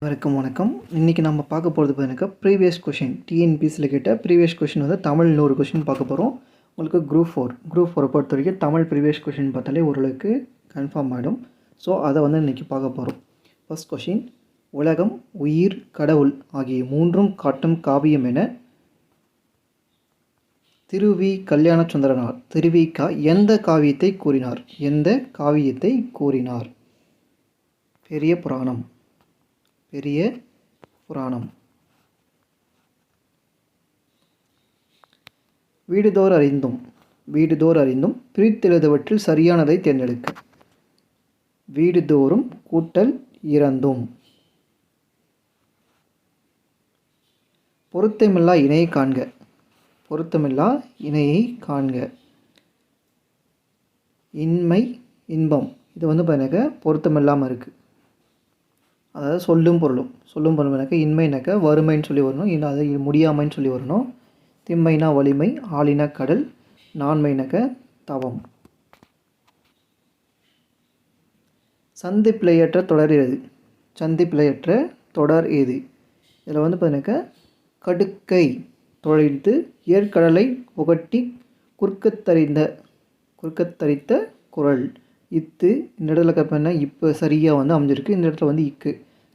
அனைவருக்கும் வணக்கம். இன்றைக்கி நம்ம பார்க்க போகிறது பார்த்தீங்கன்னா ப்ரீவியஸ் கொஷின் டிஎன்பிசியில் கேட்ட ப்ரீவியஸ் கொஷின் வந்து தமிழ் 100 கொஷின் பார்க்க போகிறோம். உங்களுக்கு குரூப் ஃபோரை பொறுத்த வரைக்கும் தமிழ் ப்ரீவியஸ் கொஷின் பார்த்தாலே ஓரளவுக்கு கன்ஃபார்ம் ஆகிடும். ஸோ அதை வந்து இன்றைக்கி பார்க்க போகிறோம். ஃபர்ஸ்ட் கொஷின், உலகம், உயிர், கடவுள் ஆகிய மூன்றும் காட்டும் காவியம் என திருவி கல்யாண சுந்தரனார் திருவிக எந்த காவியத்தை கூறினார்? பெரிய புராணம். வீடுதோர் அறிந்தும் பிரித்தெழுதுவற்றில் சரியானதை தேர்ந்தெடுக்க. வீடுதோறும் கூட்டல் இறந்தும். பொருத்தமில்லா இணையை காண்க. இன்மை, இன்பம், இது வந்து பார்த்தீங்கன்னாக்கா பொருத்தமில்லாமல் இருக்குது. அதாவது சொல்லும் பொருளும் இன்மைனாக்க வறுமைன்னு சொல்லி வரணும், இல்லை அது முடியாமைன்னு சொல்லி வரணும். திம்மைனா வலிமை, ஆளினா கடல், நான்மைனாக்க தவம். சந்திப்பிழையற்ற தொடர் எது? இதில் வந்து பார்த்தீங்கன்னாக்கா கடுக்கை தொலைத்து ஏற்கடலை புகட்டி குறுக்கத்தரித்த குரல். இத்து இந்த இடத்துல கப்பன்னா இப்போ சரியாக வந்து அமைஞ்சிருக்கு. இந்த இடத்துல வந்து இக்கு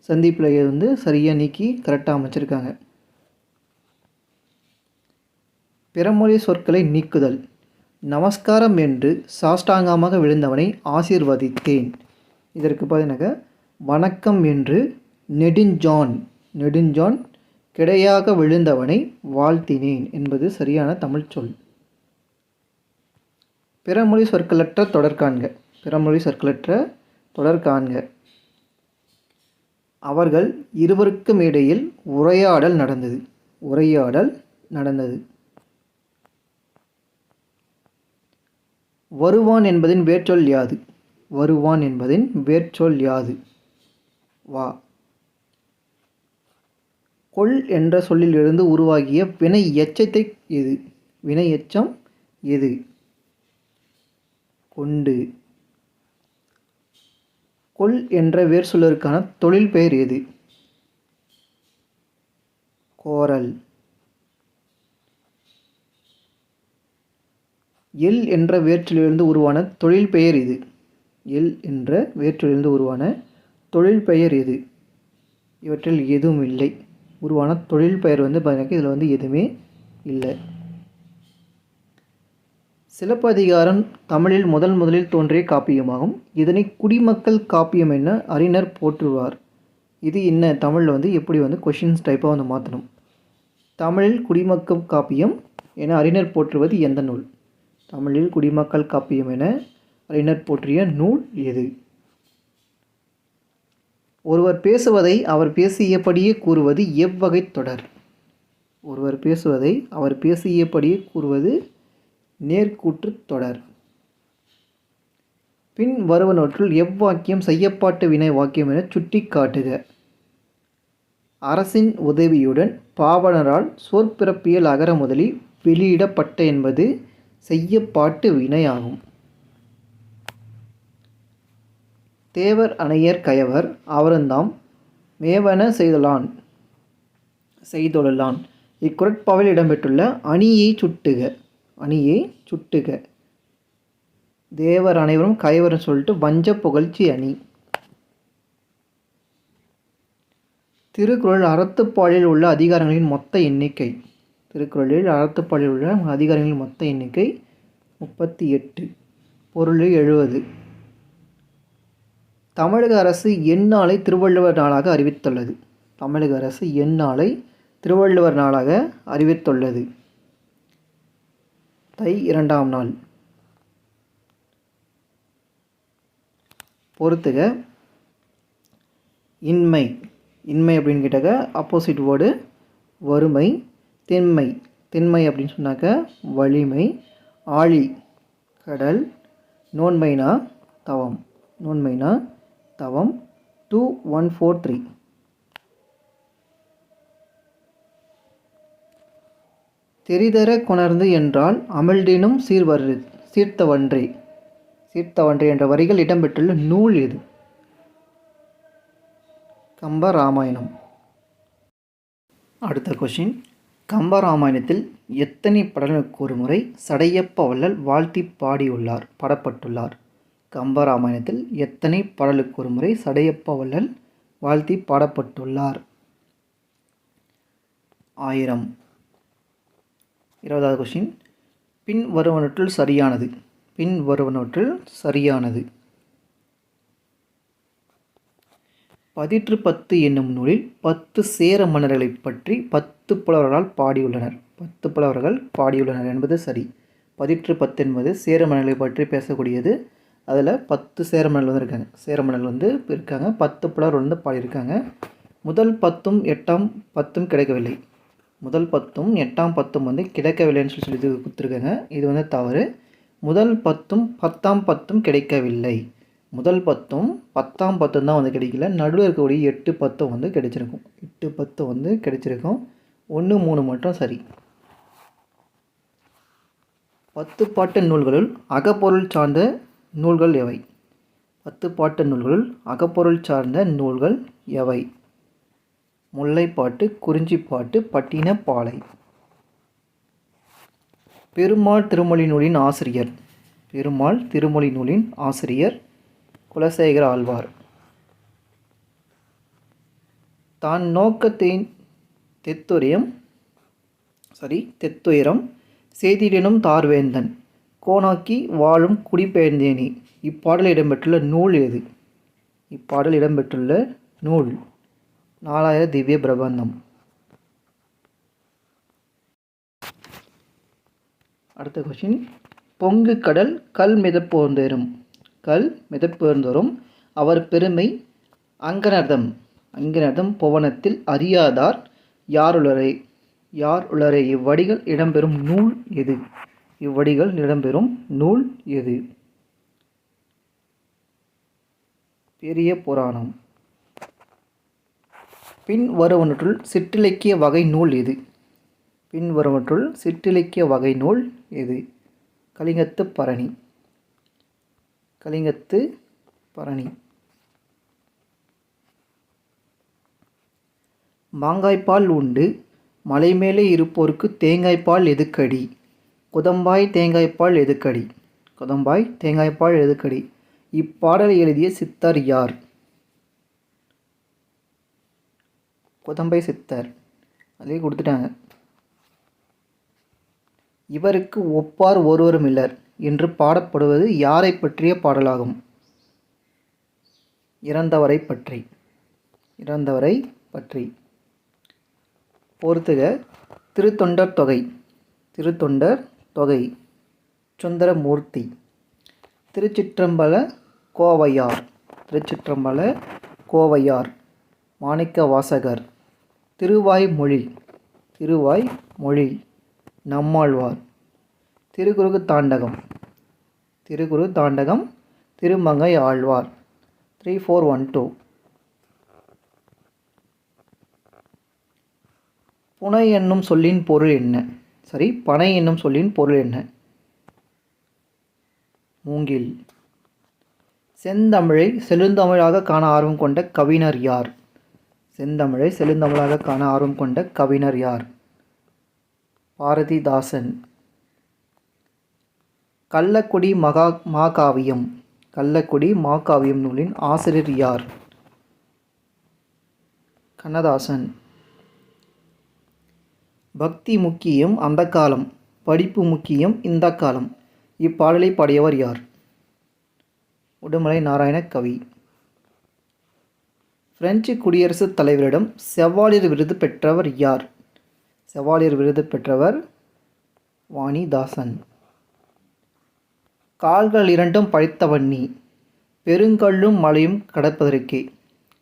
சந்திப்பிழையை வந்து சரியாக நீக்கி கரெக்டாக அமைச்சிருக்காங்க. பிறமொழி சொற்களை நீக்குதல். நமஸ்காரம் என்று சாஷ்டாங்கமாக விழுந்தவனை ஆசீர்வதித்தேன். இதற்கு பார்த்தீங்கன்னாக்கா வணக்கம் என்று நெடுஞ்சான் கிடையாக விழுந்தவனை வாழ்த்தினேன் என்பது சரியான தமிழ் சொல். பிறமொழி சொற்களற்ற தொடர் காண்க. அவர்கள் இருவருக்கும் இடையில் உரையாடல் நடந்தது. வருவான் என்பதின் வேர்ச்சொல் யாது? வா. கொள் என்ற சொல்லிலிருந்து உருவாகிய வினை எச்சம் எது? கொண்டு. கொள் என்ற வேர் சொல்லிற்கான தொழில் பெயர் எது? கோரல். எல் என்ற வேர்ச்சொல்லிலிருந்து உருவான தொழில் பெயர் எது? இவற்றில் எதுவும் இல்லை. உருவான தொழில் பெயர் வந்து பார்த்தீங்கன்னா இதில் வந்து எதுவுமே இல்லை. சிலப்பதிகாரம் தமிழில் முதலில் தோன்றிய காப்பியமாகும். இதனை குடிமக்கள் காப்பியம் என அறிஞர் போற்றுவார். இது என்ன தமிழில் வந்து எப்படி வந்து கொஷின்ஸ் டைப்பாக வந்து மாற்றணும். தமிழில் குடிமக்கள் காப்பியம் என அறிஞர் போற்றுவது எந்த நூல்? தமிழில் குடிமக்கள் காப்பியம் என அறிஞர் போற்றிய நூல் எது? ஒருவர் பேசுவதை அவர் பேசியபடியே கூறுவது எவ்வகை தொடர்? நேர்கூற்று தொடர். பின் வருவனவற்றுள் எவ்வாக்கியம் செய்யப்பாட்டு வினை வாக்கியம் என சுட்டி காட்டுக. அரசின் உதவியுடன் பாவலரால் சொற்பிறப்பியல் அகர முதலி வெளியிடப்பட்ட என்பது செய்யப்பாட்டு வினையாகும். தேவர் அணையர் கயவர் அவருந்தாம் மேவன செய்தொழலான். இக்குறட்பாவில் இடம்பெற்றுள்ள அணியை சுட்டுக. தேவர் அனைவரும் கயவர்னு சொல்லிட்டு வஞ்ச புகழ்ச்சி அணி. திருக்குறள் அறத்துப்பாலில் உள்ள அதிகாரங்களின் மொத்த எண்ணிக்கை. 38. பொருள் 70. தமிழக அரசு எந்நாளை திருவள்ளுவர் நாளாக அறிவித்துள்ளது? தை 2ஆம் நாள். பொறுத்துக. இன்மை அப்படின்னு கேட்டாக்க ஆப்போசிட் வேர்டு வறுமை. திண்மை அப்படின்னு சொன்னாக்க வலிமை. ஆழி கடல். நோன்மைனா தவம். 2143. தெரிதர கொணர்ந்து என்றால் அமிழ்தினும் சீர்த்தவன்றே. சீர்த்தவன்றே என்ற வரிகள் இடம்பெற்றுள்ள நூல் எது? கம்பராமாயணம். அடுத்த கொஷின், கம்பராமாயணத்தில் எத்தனை பாடல்களுக்கு ஒரு முறை சடையப்ப வள்ளல் வாழ்த்தி பாடியுள்ளார் பாடப்பட்டுள்ளார்? கம்பராமாயணத்தில் எத்தனை பாடலுக்கு ஒரு முறை சடையப்ப வள்ளல் வாழ்த்தி பாடப்பட்டுள்ளார்? 1000. 20வது கொஷின், பின் வருவனற்றுள் சரியானது. பின் வருவனற்றுள் சரியானது. பதிற்று 10 என்னும் நூலில் 10 சேர மன்னர்களைப் பற்றி 10 புலவர்களால் பாடியுள்ளனர். 10 புலவர்கள் பாடியுள்ளனர் என்பது சரி. பதிற்று 10 என்பது சேர மன்னர்களை பற்றி பேசக்கூடியது. அதில் 10 சேர மன்னர்கள் இருக்காங்க. சேர மன்னர்கள் இருக்காங்க. 10 புலவர்கள் பாடியிருக்காங்க. முதல் 10ம் 8ஆம் 10ம் கிடைக்கவில்லை. முதல் 10ம் 8ஆம் 10ம் கிடைக்கவில்லைன்னு சொல்லி கொடுத்துருக்காங்க. இது தவறு. முதல் 10ம் 10ஆம் 10ம் கிடைக்கவில்லை. முதல் 10ம் 10ஆம் 10ம் தான் கிடைக்கல. நடுவில் இருக்கக்கூடிய 8 10 கிடைச்சிருக்கும். 8 10 கிடைச்சிருக்கும். 1 3 மட்டும் சரி. 10 பாட்டு நூல்களுள் அகப்பொருள் சார்ந்த நூல்கள் எவை? 10 பாட்டு நூல்களுள் அகப்பொருள் சார்ந்த நூல்கள் எவை? முல்லைப்பாட்டு, குறிஞ்சிப்பாட்டு, பட்டினப்பாலை. பெருமாள் திருமொழி நூலின் ஆசிரியர். பெருமாள் திருமொழி நூலின் ஆசிரியர் குலசேகர ஆழ்வார். தான் நோக்கத்தின் தெத்துயரம் செய்திடனும் தார்வேந்தன் கோணாக்கி வாழும் குடிபெயர்ந்தேனே. இப்பாடல் இடம்பெற்றுள்ள நூல் எது? இப்பாடல் இடம்பெற்றுள்ள நூல் நாலாயிர திவ்ய பிரபந்தம். அடுத்த கொஸ்டின், பொங்கு கடல் கல் மிதப்போர்ந்தேறும். கல் மிதப்போர்ந்தோறும் அவர் பெருமை அங்கனர்தம் புவனத்தில் அறியாதார் யாருளரே. இவ்வடிகள் இடம்பெறும் நூல் எது? இவ்வடிகள் இடம்பெறும் நூல் எது? பெரிய புராணம். பின் வருவனற்றுள் சிற்றிலக்கிய வகை நூல் எது? பின் வருவனற்றுள் சிற்றிலக்கிய வகை நூல் எது? கலிங்கத்து பரணி. கலிங்கத்து பரணி. மாங்காய்ப்பால் உண்டு மலைமேலே இருப்போருக்கு தேங்காய்ப்பால் எதுக்கடி? குதம்பாய் தேங்காய்ப்பால் எதுக்கடி? குதம்பாய் தேங்காய்ப்பால் எதுக்கடி? இப்பாடலை எழுதிய சித்தர் யார்? குதம்பை சித்தர். அதே கொடுத்துட்டாங்க. இவருக்கு ஒப்பார் ஒருவரும் இல்லர் என்று பாடப்படுவது யாரை பற்றிய பாடலாகும்? இறந்தவரை பற்றி. இறந்தவரை பற்றி. பொறுத்துக. திருத்தொண்டர் தொகை. திருத்தொண்டர் தொகை சுந்தரமூர்த்தி. திருச்சிற்றம்பல கோவையார். திருச்சிற்றம்பல கோவையார் மாணிக்க வாசகர். திருவாய்மொழி. திருவாய்மொழி நம்மாழ்வார். திருக்குறுகு தாண்டகம். திருக்குறு தாண்டகம் திருமங்கை ஆழ்வார். 3412. புனை என்னும் சொல்லின் பொருள் என்ன? பனை என்னும் சொல்லின் பொருள் என்ன? மூங்கில். செந்தமிழை செழுந்தமிழாக காண ஆர்வம் கொண்ட கவிஞர் யார்? செந்தமிழை செழுந்தமிழாக காண ஆர்வம் கொண்ட கவிஞர் யார்? பாரதிதாசன். கள்ளக்குடி மாகாவியம். கள்ளக்குடி மாகாவியம் நூலின் ஆசிரியர் யார்? கண்ணதாசன். பக்தி முக்கியம் அந்த காலம், படிப்பு முக்கியம் இந்த காலம். இப்பாடலை பாடியவர் யார்? உடுமலை நாராயண கவி. பிரெஞ்சு குடியரசுத் தலைவரிடம் செவாலியர் விருது பெற்றவர் யார்? செவாலியர் விருது பெற்றவர் வாணிதாசன். கால்கள் இரண்டும் படைத்தவன் நீ பெருங்கல்லும் மலையும் கடப்பதற்கே.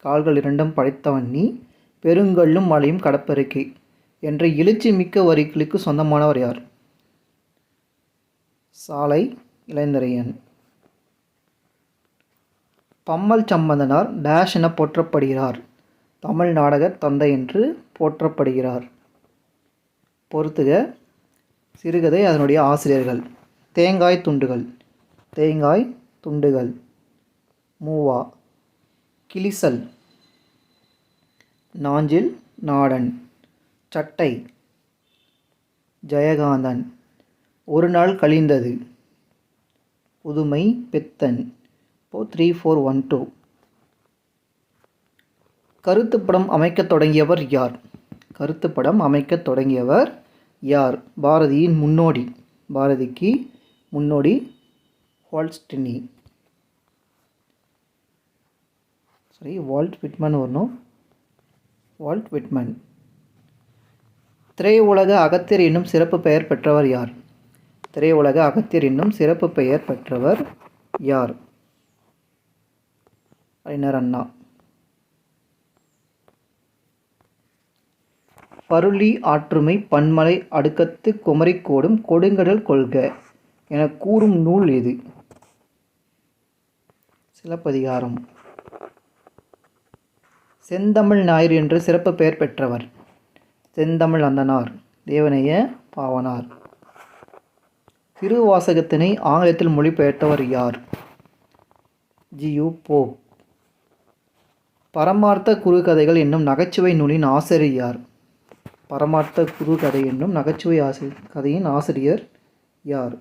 கால்கள் இரண்டும் படைத்தவன் நீ பெருங்கல்லும் மலையும் கடப்பதற்கே என்ற எழுச்சி மிக்க வரிகளுக்கு சொந்தமானவர் யார்? சாலை இளைஞரையன். பம்மல் சம்பந்தனார் டேஷ் என போற்றப்படுகிறார். தமிழ் நாடக தந்தை என்று போற்றப்படுகிறார். பொறுத்துக. சிறுகதை அதனுடைய ஆசிரியர்கள். தேங்காய் துண்டுகள். தேங்காய் துண்டுகள். மூவா. கிளிசல். நாஞ்சில் நாடன். சட்டை ஜெயகாந்தன். ஒரு நாள் கழிந்தது புதுமை பித்தன். இப்போ 3, 4, 1, 2. கருத்துப்படம் அமைக்கத் தொடங்கியவர் யார்? கருத்துப்படம் அமைக்கத் தொடங்கியவர் யார்? பாரதியின் முன்னோடி. பாரதிக்கு முன்னோடி வால்ஸ்டினி. வால்ட் விட்மன் வரணும். Walt Whitman. திரையுலக அகத்தியர் என்னும் சிறப்பு பெயர் பெற்றவர் யார்? திரையுலக அகத்தியர் என்னும் சிறப்பு பெயர் பெற்றவர் யார்? அறிஞர் அண்ணா. பருளி ஆற்றுமை பன்மலை அடுக்கத்து குமரிக்கோடும் கொடுங்கடல் கொள்க என கூறும் நூல் எது? சிலப்பதிகாரம். செந்தமிழ் ஞாயிறு என்று சிறப்பு பெயர் பெற்றவர்? செந்தமிழ் அந்தனார். தேவனைய பாவனார். திருவாசகத்தினை ஆங்கிலத்தில் மொழிபெயர்த்தவர் யார்? ஜி.யு. போப். பரமார்த்த குறுகதைகள் என்னும் நகைச்சுவை நூலின் ஆசிரியர் யார்? பரமார்த்த குறுகதை என்னும் நகைச்சுவை கதையின் ஆசிரியர் யார்?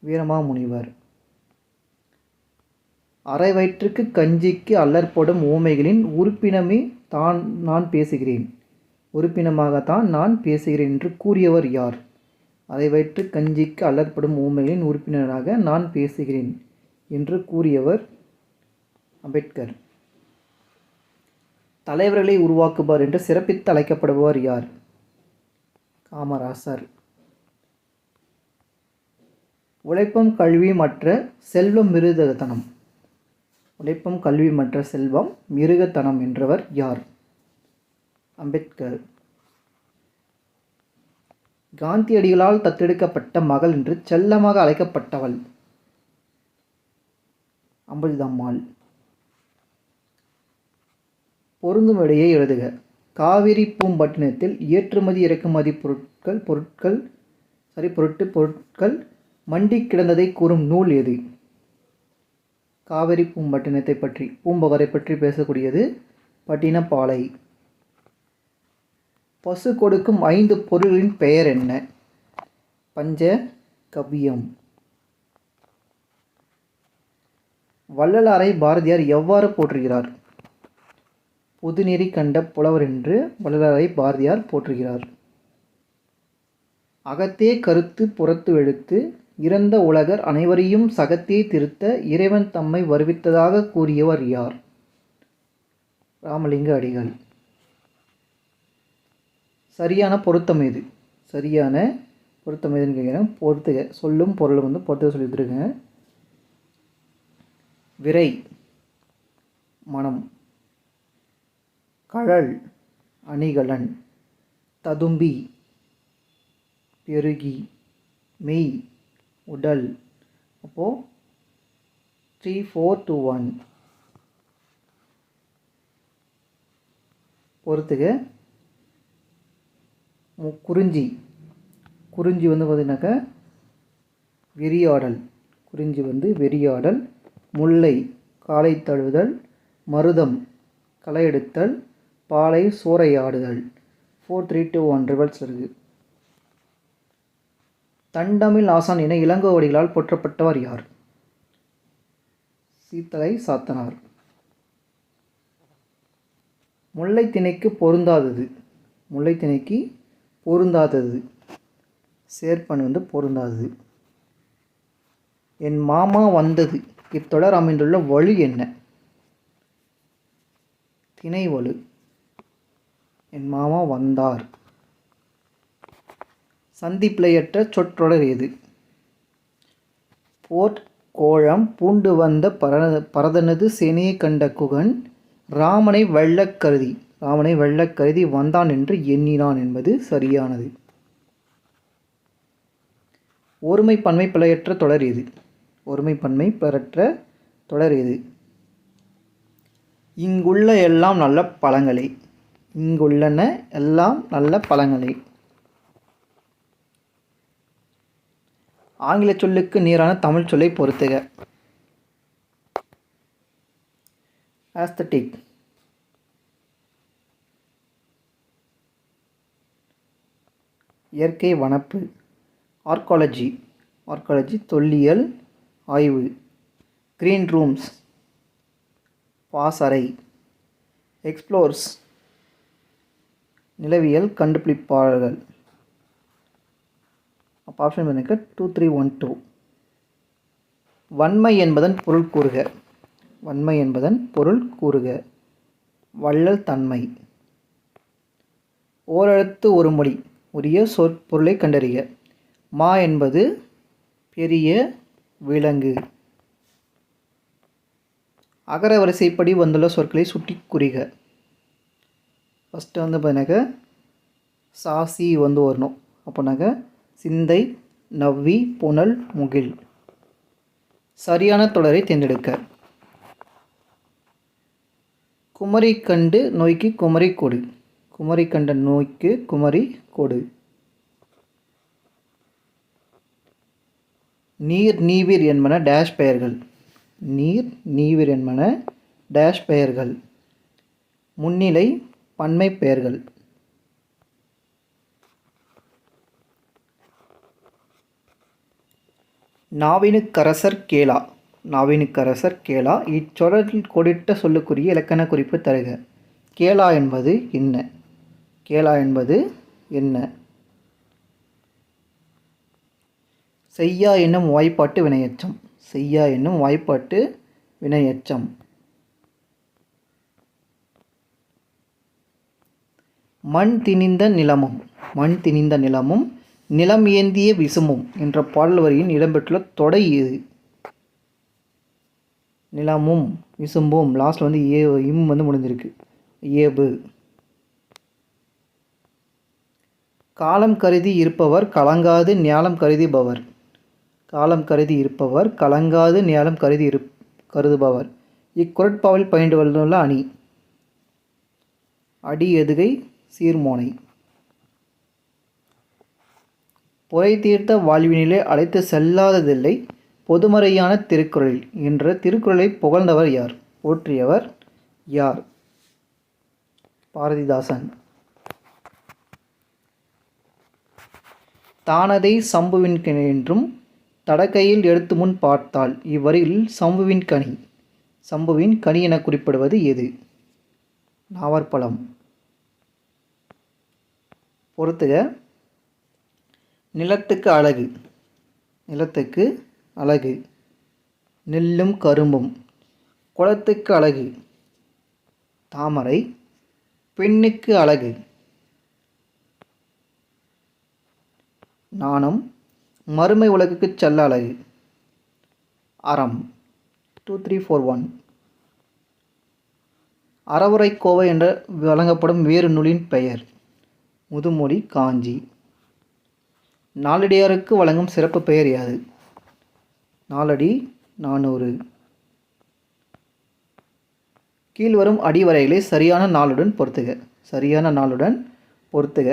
வீரமாமுனிவர். அரை வயிற்றுக்கு கஞ்சிக்கு அல்லற்படும் ஊமைகளின் உறுப்பினமே தான் நான் பேசுகிறேன், உறுப்பினமாகத்தான் நான் பேசுகிறேன் என்று கூறியவர் யார்? அரை வயிற்று கஞ்சிக்கு அல்லற்படும் ஊமைகளின் உறுப்பினராக நான் பேசுகிறேன் என்று கூறியவர் அம்பேத்கர். தலைவர்களை உருவாக்குபவர் என்று சிறப்பித்து அழைக்கப்படுபவர் யார்? காமராசர். உழைப்பும் கல்வியுமற்ற செல்வம் மிருகத்தனம். உழைப்பும் கல்வியுமற்ற செல்வம் மிருகத்தனம் என்றவர் யார்? அம்பேத்கர். காந்தியடிகளால் தத்தெடுக்கப்பட்ட மகள் என்று செல்லமாக அழைக்கப்பட்டவள் அம்புஜம்மாள். பொருந்தும் விடையை எழுதுக. காவிரி பூம்பட்டினத்தில் ஏற்றுமதி இறக்குமதி பொருட்கள் மண்டி கிடந்ததை கூறும் நூல் எது? காவிரி பூம்பட்டினத்தை பற்றி, பூம்பகரை பற்றி பேசக்கூடியது பட்டினப்பாலை. பசு கொடுக்கும் 5 பொருள்களின் பெயர் என்ன? பஞ்ச கவ்யம். வள்ளலாரை பாரதியார் எவ்வாறு போற்றுகிறார்? பொதுநெறி கண்ட புலவர் என்று வள்ளலாரை பாரதியார் போற்றுகிறார். அகத்தே கருத்து புறத்து எழுத்து இறந்த உலகர் அனைவரையும் சகத்தே திருத்த இறைவன் தம்மை வருவித்ததாக கூறியவர் யார்? ராமலிங்க அடிகள். சரியான பொருத்தம் எது? சரியான பொருத்தம் எதுன்னு கேட்குறேன். பொறுத்துக. சொல்லும் பொருளும் பொறுத்துக சொல்லிட்டுருங்க. விரை மனம், கழல் அணிகலன், ததும்பி பெருகி, மெய் உடல். அப்போது 3, 4, 2, 1. பொறுத்துக. குறிஞ்சி. குறிஞ்சி பார்த்தீங்கன்னாக்கா வெறியாடல். குறிஞ்சி வெறியாடல். முல்லை காலை தழுவுதல், மருதம் களை எடுத்தல், பாலை சூறையாடுதல். 4, 3, 2, 1 ரிவல்ஸ் இருக்குது. தண்டமிழ் ஆசான் என இளங்கோவடிகளால் போற்றப்பட்டவர் யார்? சீத்தலை சாத்தனார். முல்லைத்திணைக்கு பொருந்தாதது. முல்லைத்திணைக்கு பொருந்தாதது. சேர்ப்பன் பொருந்தாதது. என் மாமா வந்தது. இத்தொடர் அமைந்துள்ள வழி என்ன? திணை வலு. என் மாமா வந்தார். சந்திப்பிழையற்ற சொற்றொடர் எது? போர்க் கோழம் பூண்டு வந்த பரதனது சேனையை கண்ட குகன் ராமனை வெல்லக் கருதி வந்தான் என்று எண்ணினான் என்பது சரியானது. ஒருமை பன்மை பிழையற்ற தொடர் எது? ஒருமை பன்மை பிழையற்ற தொடர் எது? இங்குள்ள எல்லாம் நல்ல பழங்களே. இங்குள்ளன எல்லாம் நல்ல பழங்களே. ஆங்கில சொல்லுக்கு நேரான தமிழ் சொல்லை பொறுத்துக. ஆஸ்தட்டிக். இயற்கை வனப்பு. ஆர்காலஜி. ஆர்காலஜி தொல்லியல் ஆய்வு. கிரீன் ரூம்ஸ் பாசறை. எக்ஸ்ப்ளோர்ஸ் நிலவியல் கண்டுபிடிப்பாளர்கள். அப்போ ஆப்ஷன் எனக்கு 2, 3, 1, 2. வன்மை என்பதன் பொருள் கூறுக. வன்மை என்பதன் பொருள் கூறுக. வள்ளல் தன்மை. ஓரெழுத்து ஒரு மொழி உரிய சொற்பொருளை கண்டறிக. மா என்பது பெரிய விலங்கு. அகர வரிசைப்படி வந்துள்ள சொற்களை சுட்டி குறிக. ஃபஸ்ட்டு பார்த்தீங்கன்னாக்க சாசி வரணும். அப்போனாக்க சிந்தை, நவ்வி, புனல், முகில். சரியான தொடரை தேர்ந்தெடுக்க. குமரி கண்டு நோய்க்கு குமரி கொடு. குமரி கண்ட நோய்க்கு குமரி கொடு. நீர் நீவிர் என்பன டேஷ் பெயர்கள். நீர் நீவிர் என்பன டேஷ் பெயர்கள். முன்னிலை பன்மை பெயர்கள். நாவினுக்கரசர் கேளா. நாவினுக்கரசர் கேளா. இச்சொடரில் கோடிட்ட சொல்லுக்குரிய இலக்கண குறிப்பு தருக. கேளா என்பது என்ன? கேளா என்பது என்ன? செய்யா என்னும் வாய்ப்பாட்டு வினையெச்சம். செய்யா என்னும் வாய்ப்பாட்டு வினையெச்சம். மண் திணிந்த நிலமும். மண் திணிந்த நிலமும் நிலம் ஏந்திய விசும்பும் என்ற பாடல் வரியின் இடம்பெற்றுள்ள தொடை எது? நிலமும் விசும்பும் லாஸ்ட்டில் இம் முடிஞ்சிருக்கு. ஏபு. காலம் கருதி இருப்பவர் கலங்காது ஞாலம் கருதிபவர். காலம் கருதி இருப்பவர் கலங்காது ஞாலம் கருதுபவர். இக்குறட்பாவில் பயின்று வந்துள்ள அணி. அடி எதுகை சீர்மோனை. புரை தீர்த்த வாழ்வினிலே அழைத்து செல்லாததில்லை பொதுமறையான திருக்குறள் என்ற திருக்குறளை புகழ்ந்தவர் யார்? போற்றியவர் யார்? பாரதிதாசன். தானதை சம்புவின் கனி என்றும் தடக்கையில் எடுத்து முன் பார்த்தால் இவ்வரியில் சம்புவின் கனி. சம்புவின் கனி என குறிப்பிடுவது எது? நாவற்பழம். பொறுத்துக. நிலத்துக்கு அழகு. நிலத்துக்கு அழகு. நெல்லும் கரும்பும். குளத்துக்கு அழகு. தாமரை. பெண்ணுக்கு அழகு. நாணம். மறுமை உலகுக்கு செல்ல அழகு. அறம். 2, 3, 4, 1. அறவுரைக்கோவை என்ற வழங்கப்படும் வேறு நூலின் பெயர். முதுமொழி காஞ்சி. நாலடியாருக்கு வழங்கும் சிறப்பு பெயர் யாது? நாலடி 400. கீழ்வரும் அடிவரைகளை சரியான நாளுடன் பொருத்துக. சரியான நாளுடன் பொருத்துக.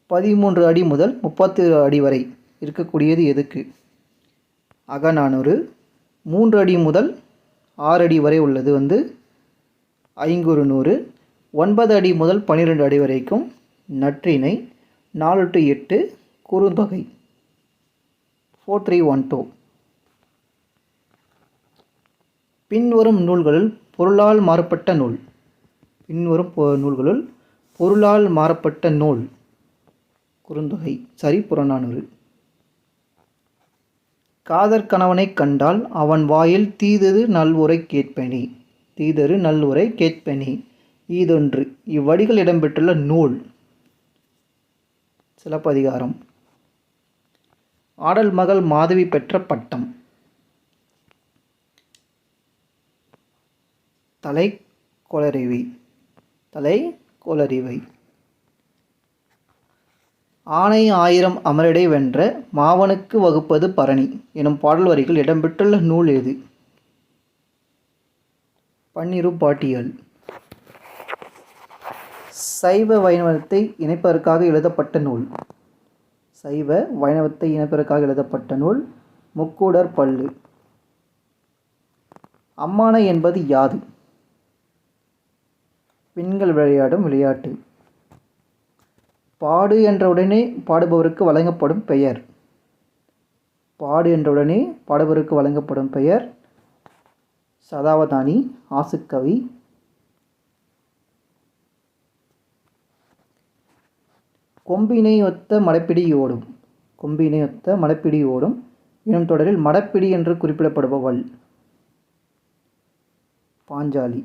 13 அடி முதல் 30 அடி வரை இருக்கக்கூடியது எதுக்கு? அகநானூறு. 3 அடி முதல் 6 அடி வரை உள்ளது ஐங்குறுநூறு. 9 அடி முதல் 12 அடி வரைக்கும் நற்றிணை. 4 to 8 குறுந்தொகை. 4, 3, 1, 2. பின்வரும் நூல்களுள் பொருளால் மாறுபட்ட நூல். பின்வரும் நூல்களுள் பொருளால் மாறுபட்ட நூல். குறுந்தொகை. சரி, புறநானூறு. காதற் கணவனைக் கண்டால் அவன் வாயில் தீதரு நல்வுரை கேட்பனி. தீதரு நல்லுரை கேட்பனி. ஈதொன்று. இவ்வடிகள் இடம்பெற்றுள்ள நூல். சிலப்பதிகாரம். ஆடல் மகள் மாதவி பெற்ற பட்டம். தலைக்கோளரிவை. தலைக்கோளரிவை. ஆனை 1000 அமரிடை வென்ற மாவனுக்கு வகுப்பது பரணி எனும் பாடல் வரிகள் இடம்பெற்றுள்ள நூல் எது? பன்னிருப்பாட்டியல். சைவ வைணவத்தை இணைப்பதற்காக எழுதப்பட்ட நூல். சைவ வைணவத்தை இணைப்பதற்காக எழுதப்பட்ட நூல் முக்கூடர் பள்ளு. அம்மானை என்பது யாது? பெண்கள் விளையாடும் விளையாட்டு. பாடு என்றவுடனே பாடுபவருக்கு வழங்கப்படும் பெயர். பாடு என்றவுடனே பாடுபவருக்கு வழங்கப்படும் பெயர் சதாவதானி, ஆசுக்கவி. கொம்பினை ஒத்த மடப்பிடி ஓடும். கொம்பினை ஒத்த மடப்பிடி ஓடும் எனும் தொடரில் மடப்பிடி என்று குறிப்பிடப்படுபவள் பாஞ்சாலி.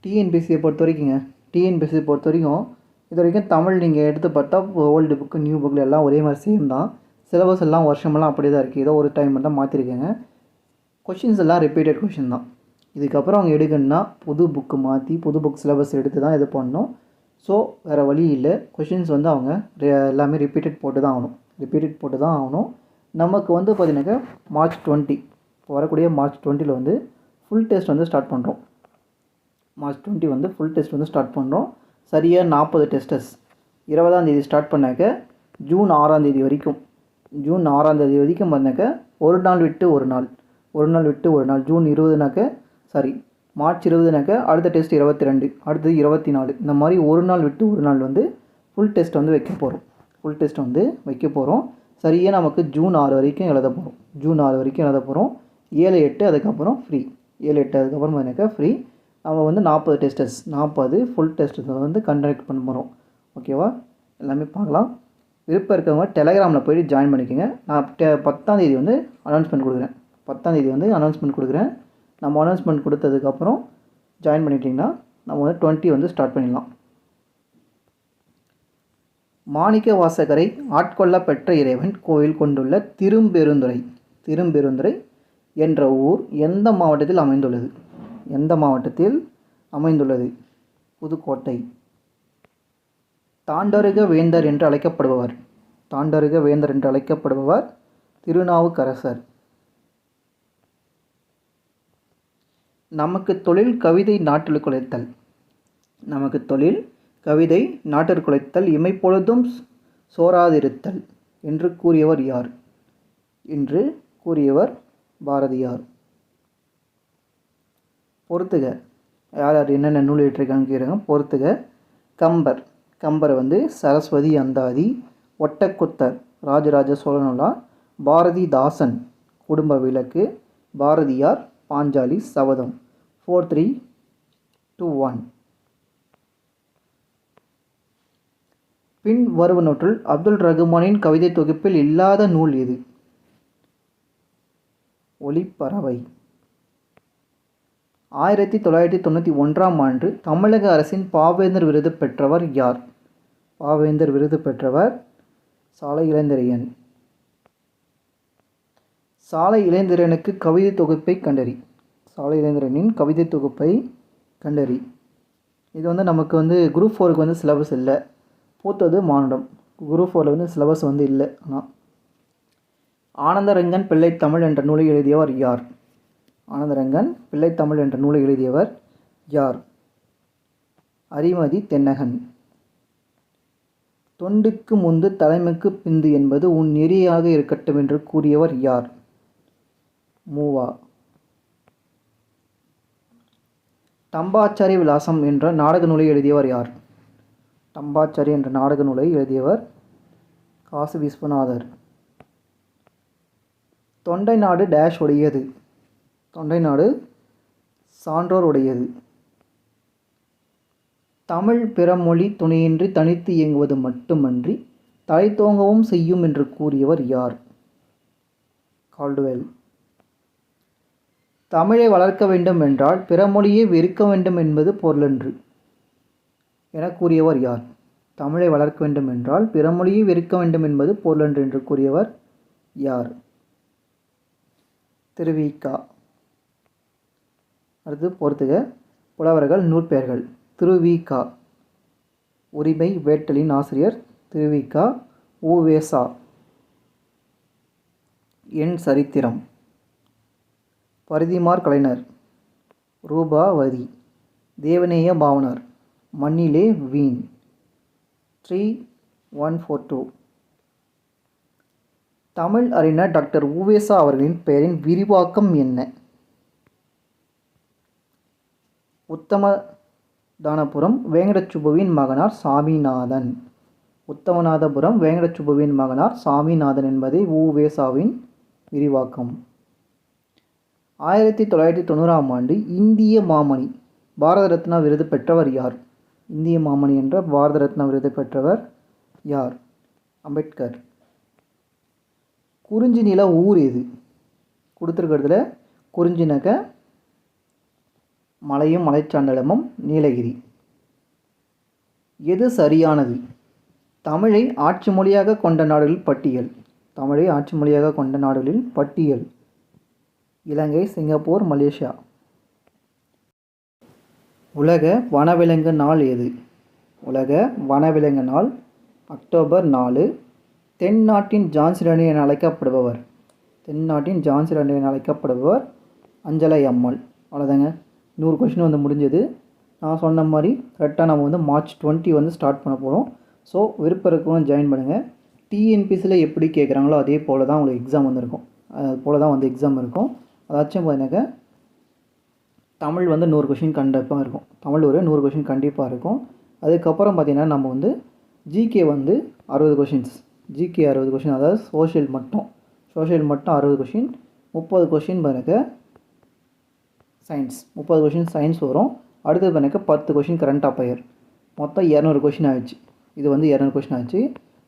டிஎன்பிஎஸ்சியை பொறுத்த வரைக்கும் இது வரைக்கும் தமிழ் நீங்கள் எடுத்து பார்த்தா ஓல்டு புக்கு நியூ புக்கில் எல்லாம் ஒரே மாதிரி சேம் தான். சிலபஸ் எல்லாம் வருஷமெல்லாம் அப்படியே தான் இருக்குது. ஏதோ ஒரு டைம் மட்டும் மாற்றிருக்கேங்க. கொஷின்ஸ் எல்லாம் ரிப்பீட்டட் கொஷின் தான். இதுக்கப்புறம் அவங்க எடுக்கணுன்னா புது புக்கு மாற்றி புது புக் சிலபஸ் எடுத்து தான் இது பண்ணணும். ஸோ வேறு வழி இல்லை. கொஷின்ஸ் வந்து அவங்க எல்லாமே ரிப்பீட்டட் போட்டு தான் ஆகணும். நமக்கு வந்து பார்த்திங்கனாக்கா மார்ச் 20 வரக்கூடிய மார்ச் 20 வந்து ஃபுல் டெஸ்ட் வந்து ஸ்டார்ட் பண்ணுறோம். மார்ச் 20 வந்து ஃபுல் டெஸ்ட் வந்து ஸ்டார்ட் பண்ணுறோம். சரியாக 40 டெஸ்டர்ஸ் 20ஆம் தேதி ஸ்டார்ட் பண்ணாக்க ஜூன் 6ஆம் தேதி வரைக்கும் பண்ணாக்க ஒரு நாள் விட்டு ஒரு நாள் ஜூன் 20னாக்க மார்ச் 20னாக்க அடுத்த டெஸ்ட் 22, அடுத்தது 24, இந்த மாதிரி ஒரு நாள் விட்டு ஒரு நாள் வந்து ஃபுல் டெஸ்ட் வந்து வைக்க போகிறோம். சரியாக நமக்கு ஜூன் 6 வரைக்கும் எழுத போகிறோம். 7-8 அதுக்கப்புறம் ஃப்ரீ. பார்த்தீங்கன்னாக்கா ஃப்ரீ. நம்ம வந்து 40 ஃபுல் டெஸ்ட் வந்து கண்டக்ட் பண்ண போகிறோம். ஓகேவா? எல்லாமே பார்க்கலாம். விருப்பம் இருக்கவங்க டெலகிராமில் போய்ட்டு ஜாயின் பண்ணிக்கோங்க. நான் 10ஆம் தேதி வந்து அனௌன்ஸ்மெண்ட் கொடுக்குறேன். நம்ம அனௌன்ஸ்மெண்ட் கொடுத்ததுக்கப்புறம் ஜாயின் பண்ணிட்டிங்கன்னா நம்ம வந்து 20 வந்து ஸ்டார்ட் பண்ணிடலாம். மாணிக்க வாசகரை ஆட்கொள்ள பெற்ற இறைவன் கோயில் கொண்டுள்ள திரும்பெருந்துறை என்ற ஊர் எந்த மாவட்டத்தில் அமைந்துள்ளது? புதுக்கோட்டை. தாண்டருக வேந்தர் என்று அழைக்கப்படுபவர் திருநாவுக்கரசர். நமக்கு தொழில் கவிதை நாட்டிற்குலைத்தல் இமைப்பொழுதும் சோராதிருத்தல் என்று கூறியவர் யார்? பாரதியார். பொறுத்துக. யார் என்னென்ன நூல் எழுதியிருக்காங்க கேட்குறாங்க. பொறுத்துக. கம்பர் வந்து சரஸ்வதி அந்தாதி, ஒட்டக்குத்தர் ராஜராஜ சோழனுலா, பாரதிதாசன் குடும்ப விளக்கு, பாரதியார் பாஞ்சாலி சபதம். 4, 3, 2, 1. பின் வருவனவற்றுள் அப்துல் ரகுமானின் கவிதை தொகுப்பில் இல்லாத நூல் எது? ஒளிப்பறவை. 1991ஆம் ஆண்டு தமிழக அரசின் பாவேந்தர் விருது பெற்றவர் யார்? சாலை இளந்திரையன். சாலை இளந்திரையனுக்கு கவிதை தொகுப்பை கண்டறி. இது வந்து நமக்கு வந்து குரூப் 4க்கு வந்து சிலபஸ் இல்லை. பூத்தது மானுடம். குரூப் 4ல் வந்து சிலபஸ் வந்து இல்லை. ஆனால் ஆனந்தரங்கன் பிள்ளைத்தமிழ் என்ற நூலை எழுதியவர் யார்? அரிமதி தென்னகன். தொண்டுக்கு முந்து தலைமைக்கு பிந்து என்பது உன் நெறியாக இருக்கட்டும் என்று கூறியவர் யார்? மூவா. தம்பாச்சாரி விலாசம் என்ற நாடக நூலை எழுதியவர் யார்? காசி விஸ்வநாதர். தொண்டை நாடு டேஷ் உடையது. சான்றோர் உடையது. தமிழ் பிறமொழி துணையின்றி தனித்து இயங்குவது மட்டுமன்றி தலைத்தோங்கவும் செய்யும் என்று கூறியவர் யார்? கால்டுவெல். தமிழை வளர்க்க வேண்டும் என்றால் பிறமொழியை வெறுக்க வேண்டும் என்பது பொருளன்று என கூறியவர் யார்? தமிழை வளர்க்க வேண்டும் என்றால் பிறமொழியை வெறுக்க வேண்டும் என்பது பொருளன்று என்று கூறியவர் யார்? திருவிக. அடுத்து பொறுத்துக. புலவர்கள் நூற்பெயர்கள். திருவிக. உரிமை வேட்டலின் ஆசிரியர் திருவிக. உவேசா. என் சரித்திரம். பரிதிமார் கலைஞர். ரூபாவதி. தேவநேய பாவனார். மண்ணிலே வீண். 3142. தமிழ் அறிஞர் டாக்டர் உவேசா அவர்களின் பெயரின் விரிவாக்கம் என்ன? தானபுரம் வேங்கடச்சுப்புவின் மகனார் சாமிநாதன். உத்தமநாதபுரம் வேங்கடச்சுப்புவின் மகனார் சாமிநாதன் என்பதே உ.வே.சாவின் விரிவாக்கம். 1990ஆம் ஆண்டு இந்திய மாமணி பாரத ரத்னா விருது பெற்றவர் யார்? இந்திய மாமணி என்ற பாரத ரத்னா விருது பெற்றவர் யார்? அம்பேத்கர். குறிஞ்சி நில ஊர் எது? கொடுத்துருக்கிறதுல குறிஞ்சி நக மலையும் மலைச்சாண்டலமும் நீலகிரி. எது சரியானது? தமிழை ஆட்சி மொழியாக கொண்ட நாடுகளில் பட்டியல். தமிழை ஆட்சி மொழியாக கொண்ட நாடுகளில் பட்டியல். இலங்கை, சிங்கப்பூர், மலேசியா. உலக வனவிலங்கு நாள் எது? உலக வனவிலங்கு நாள் அக்டோபர் 4. தென்னாட்டின் ஜான்சிராணி என அழைக்கப்படுபவர்? தென்னாட்டின் ஜான்சிராணி என அழைக்கப்படுபவர் அஞ்சலை அம்மாள். அவ்வளோதாங்க, 100 கொஷின் வந்து முடிஞ்சது. நான் சொன்ன மாதிரி கரெக்டாக நம்ம வந்து March 20 வந்து ஸ்டார்ட் பண்ண போகிறோம். ஸோ விருப்பம் இருக்கவங்க ஜாயின் பண்ணுங்கள். டிஎன்பிசியில் எப்படி கேட்குறாங்களோ அதே போல் தான் உங்களுக்கு எக்ஸாம் வந்துருக்கும். அது போல் தான் வந்து எக்ஸாம் இருக்கும். அதாச்சும் பார்த்தீங்கன்னாக்கா தமிழ் வந்து 100 கொஷின் கண்டிப்பாக இருக்கும். தமிழ் ஒரு 100 கொஷின் கண்டிப்பாக இருக்கும். அதுக்கப்புறம் பார்த்திங்கன்னா நம்ம வந்து ஜிகே வந்து 60 கொஷின்ஸ். ஜிகே 60 கொஷின், அதாவது சோஷியல் மட்டும் 60 கொஷின். 30 கொஷின் பார்த்தீங்கன்னாக்கா சயின்ஸ், 30 கொஷின் சயின்ஸ் வரும். அடுத்தது பார்த்தீங்கன்னாக்கா 10 கொஷின் கரண்ட் அஃபயர். மொத்தம் 200 கொஷின் ஆகிடுச்சு. இது வந்து 200 கொஷின் ஆச்சு.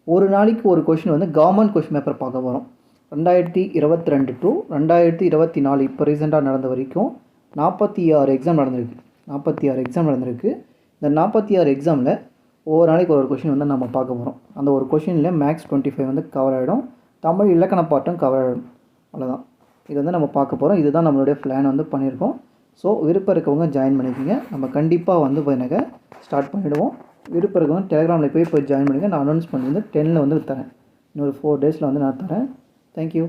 ஒரு நாளைக்கு ஒரு கொஷின் வந்து கவர்மெண்ட் கொஷின் பேப்பர் பார்க்க போகிறோம். 2022 to 2024 இப்போ ரீசெண்டாக நடந்த வரைக்கும் 46 எக்ஸாம் நடந்திருக்கு. 46 எக்ஸாம் நடந்திருக்கு. இந்த 46 எக்ஸாமில் ஒவ்வொரு நாளைக்கு ஒரு கொஷின் வந்து நம்ம பார்க்க போகிறோம். அந்த ஒரு கொஷினில் மேக்ஸ் 25 வந்து கவர் ஆகிடும். தமிழ் இலக்கண பாட்டும் கவர் ஆகிடும். அவ்வளோதான், இது வந்து நம்ம பார்க்க போகிறோம். இதுதான் நம்மளுடைய பிளான் வந்து பண்ணியிருக்கோம். ஸோ விருப்பம் இருக்கவங்க ஜாயின் பண்ணிக்கோங்க. நம்ம கண்டிப்பாக வந்து பார்த்தீங்கன்னா ஸ்டார்ட் பண்ணிவிடுவோம். விருப்பம் இருக்கவங்க டெலிகிராமில் போய் ஜாயின் பண்ணுங்கள். நான் அனௌன்ஸ் பண்ணி வந்து 10ல் வந்து தரேன். இன்னொரு 4 டேஸில் வந்து நான் தரேன். தேங்க்யூ.